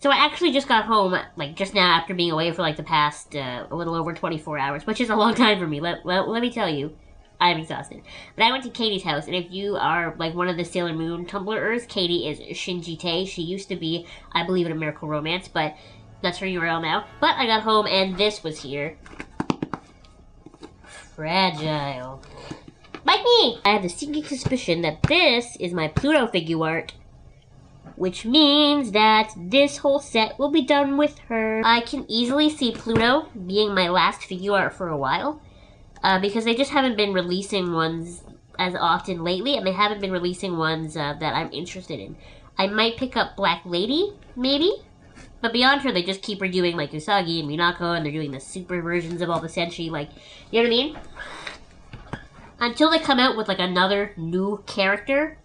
So I actually just got home, like, just now after being away for, like, the past, a little over 24 hours, which is a long time for me. Let me tell you, I'm exhausted. But I went to Katie's house, and if you are, like, one of the Sailor Moon Tumblrers, Katie is Shinji Tae. She used to be, I believe, in A Miracle Romance, but that's her URL now. But I got home, and this was here. Fragile. Like me! I have the sinking suspicion that this is my Pluto Figuart, which means that this whole set will be done with her. I can easily see Pluto being my last Figuart for a while, because they just haven't been releasing ones as often lately, and they haven't been releasing ones that I'm interested in. I might pick up Black Lady, maybe, but beyond her, they just keep redoing, like, Usagi and Minako, and they're doing the super versions of all the Senshi, like, you know what I mean? Until they come out with, like, another new character,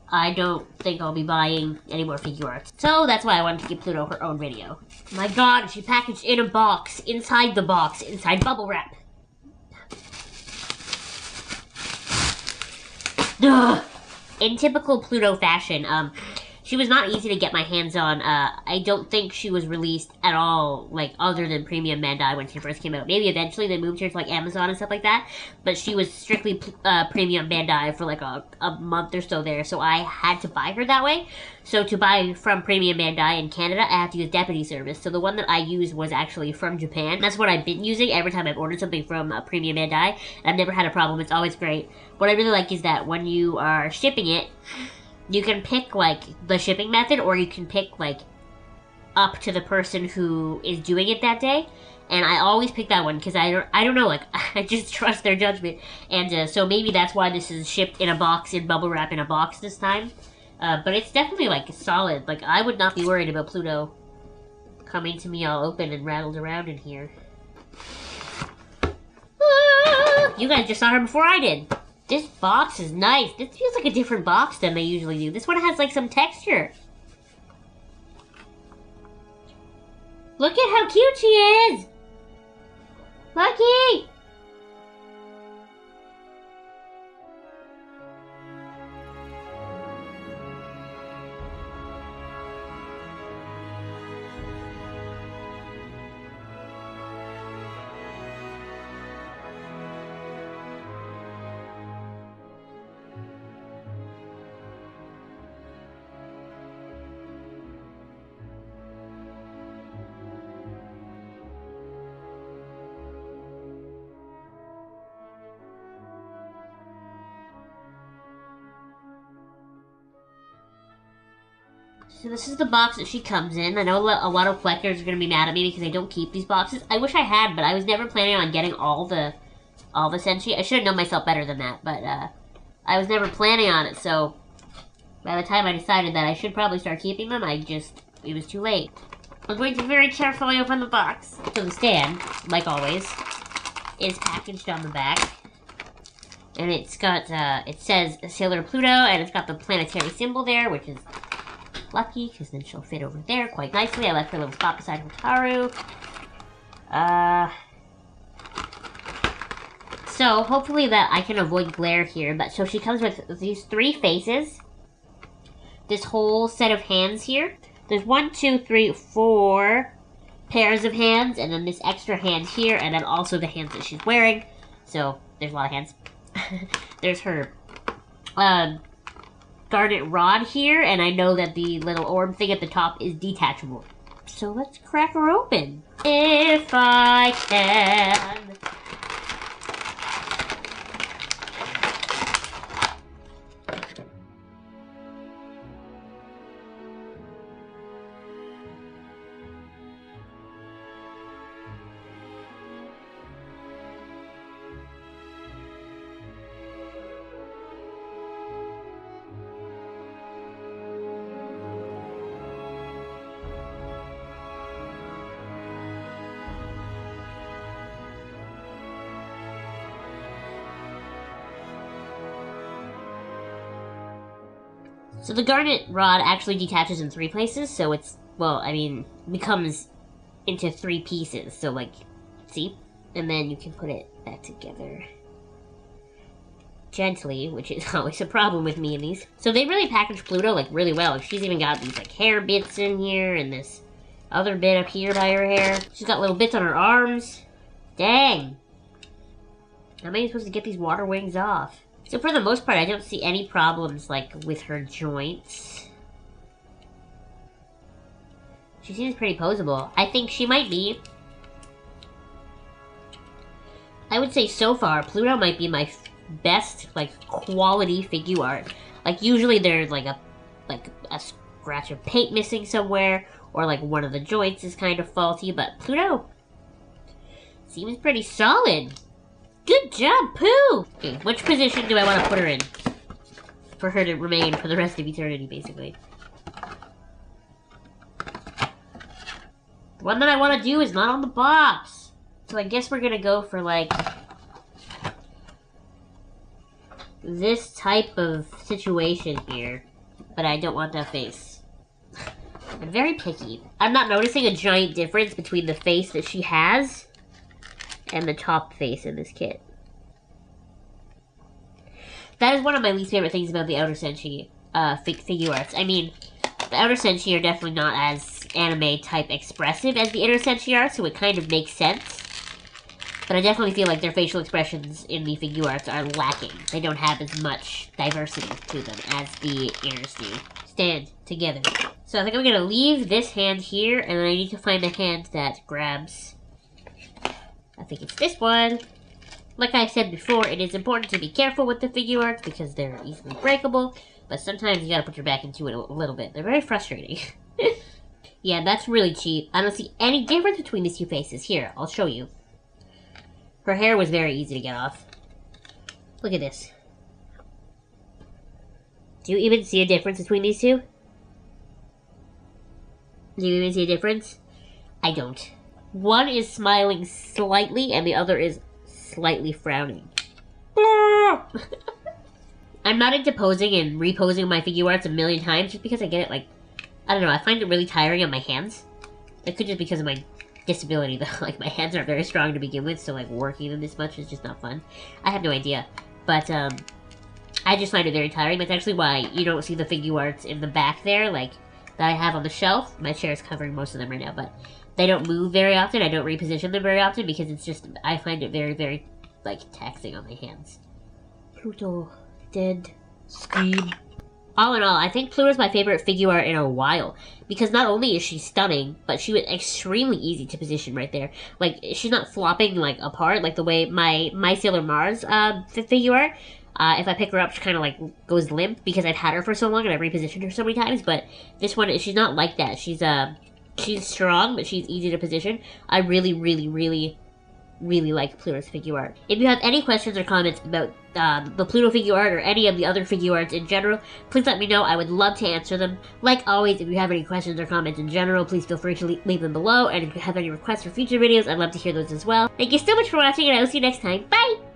I don't think I'll be buying any more Figuarts. So that's why I wanted to give Pluto her own video. My god, she packaged in a box, inside the box, inside bubble wrap. Ugh. In typical Pluto fashion, she was not easy to get my hands on. I don't think she was released at all, like, other than Premium Bandai when she first came out. Maybe eventually they moved her to, like, Amazon and stuff like that, but she was strictly Premium Bandai for, like, a month or so there, so I had to buy her that way. So to buy from Premium Bandai in Canada, I have to use Deputy Service. So the one that I used was actually from Japan. That's what I've been using every time I've ordered something from Premium Bandai, and I've never had a problem. It's always great. What I really like is that when you are shipping it, you can pick, like, the shipping method, or you can pick, like, up to the person who is doing it that day. And I always pick that one, because I don't know, like, I just trust their judgment. And so maybe that's why this is shipped in a box, in bubble wrap in a box this time. But it's definitely, like, solid. Like, I would not be worried about Pluto coming to me all open and rattled around in here. Ah, you guys just saw her before I did. This box is nice. This feels like a different box than they usually do. This one has, like, some texture. Look at how cute she is! Lucky! So this is the box that she comes in. I know a lot of collectors are going to be mad at me because I don't keep these boxes. I wish I had, but I was never planning on getting all the Senshi. I should have known myself better than that, but I was never planning on it, so by the time I decided that I should probably start keeping them, it was too late. I'm going to very carefully open the box. So the stand, like always, is packaged on the back. And it's got, it says Sailor Pluto, and it's got the planetary symbol there, which is lucky, because then she'll fit over there quite nicely. I left her little spot beside Hotaru. So, hopefully that I can avoid glare here, but so she comes with these 3 faces. This whole set of hands here. There's 1, 2, 3, 4 pairs of hands, and then this extra hand here, and then also the hands that she's wearing. So, there's a lot of hands. There's her, garnet rod here, and I know that the little orb thing at the top is detachable. So let's crack her open. If I can. So the garnet rod actually detaches in 3 places, so it's, well, I mean, becomes into 3 pieces, so, like, see? And then you can put it back together gently, which is always a problem with me in these. So they really package Pluto, like, really well. Like, she's even got these, like, hair bits in here, and this Other bit up here by her hair. She's got little bits on her arms. Dang. How am I supposed to get these water wings off? So for the most part, I don't see any problems, like, with her joints. She seems pretty posable. I think she might be... I would say so far, Pluto might be my best, like, quality Figuart. Like, usually there's, like a scratch of paint missing somewhere, or, like, one of the joints is kind of faulty, but Pluto seems pretty solid. Good job, Pooh! Okay, which position do I want to put her in? For her to remain for the rest of eternity, basically. The one that I want to do is not on the box. So I guess we're gonna go for, like, this type of situation here. But I don't want that face. I'm very picky. I'm not noticing a giant difference between the face that she has and the top face in this kit. That is one of my least favorite things about the Outer Senshi Figuarts. I mean, the Outer Senshi are definitely not as anime-type expressive as the Inner Senshi are, so it kind of makes sense. But I definitely feel like their facial expressions in the Figuarts are lacking. They don't have as much diversity to them as the Inners do. Stand together. So I think I'm going to leave this hand here, and then I need to find a hand that grabs... I think it's this one. Like I said before, it is important to be careful with the Figuarts because they're easily breakable, but sometimes you gotta put your back into it a little bit. They're very frustrating. Yeah, that's really cheap. I don't see any difference between these two faces. Here, I'll show you. Her hair was very easy to get off. Look at this. Do you even see a difference between these two? Do you even see a difference? I don't. One is smiling slightly, and the other is slightly frowning. I'm not into posing and reposing my Figuarts a million times just because I get it, like, I don't know, I find it really tiring on my hands. It could just because of my disability, though. Like, my hands aren't very strong to begin with, so, like, working them this much is just not fun. I have no idea. But, I just find it very tiring. That's actually why you don't see the Figuarts in the back there, like, that I have on the shelf. My chair is covering most of them right now, but they don't move very often. I don't reposition them very often because it's just, I find it very, very, like, taxing on my hands. Pluto, dead, scream. All in all, I think Pluto's my favorite Figuart in a while. Because not only is she stunning, but she was extremely easy to position right there. Like, she's not flopping, like, apart, like the way my Sailor Mars Figuart. If I pick her up, she kind of, like, goes limp because I've had her for so long and I've repositioned her so many times. But this one, she's not like that. She's strong, but she's easy to position. I really, really, really, really like Pluto's Figuart. If you have any questions or comments about the Pluto Figuart or any of the other Figuarts in general, please let me know. I would love to answer them. Like always, if you have any questions or comments in general, please feel free to leave them below. And if you have any requests for future videos, I'd love to hear those as well. Thank you so much for watching, and I will see you next time. Bye!